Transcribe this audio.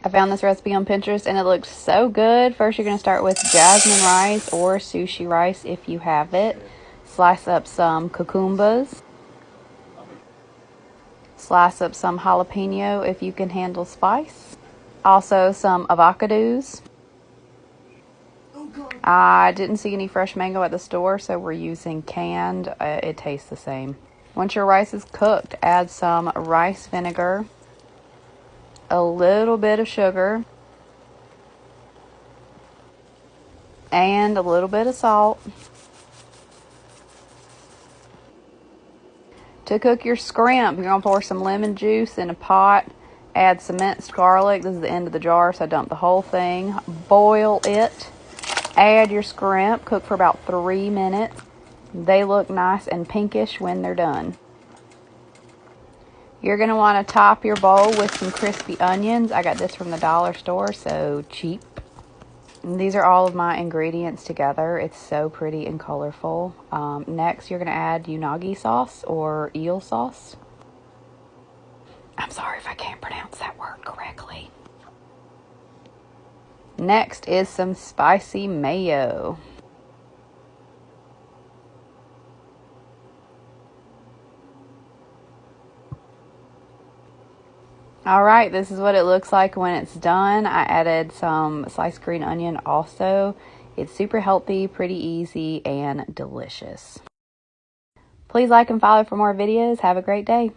I found this recipe on Pinterest and it looks so good. First, you're going to start with jasmine rice or sushi rice if you have it. Slice up some cucumbers. Slice up some jalapeno if you can handle spice. Also some avocados. I didn't see any fresh mango at the store, so we're using canned. It tastes the same. Once your rice is cooked, add some rice vinegar, a little bit of sugar, and a little bit of salt. To cook your scrimp, you're going to pour some lemon juice in a pot. Add some minced garlic. This is the end of the jar, so I dump the whole thing. Boil it. Add your scrimp. Cook for about 3 minutes. They look nice and pinkish when they're done. You're going to want to top your bowl with some crispy onions. I got this from the dollar store, so cheap. And these are all of my ingredients together. It's so pretty and colorful. Next, you're going to add unagi sauce or eel sauce. I'm sorry if I can't pronounce that word correctly. Next is some spicy mayo. Alright, this is what it looks like when it's done. I added some sliced green onion also. It's super healthy, pretty easy, and delicious. Please like and follow for more videos. Have a great day.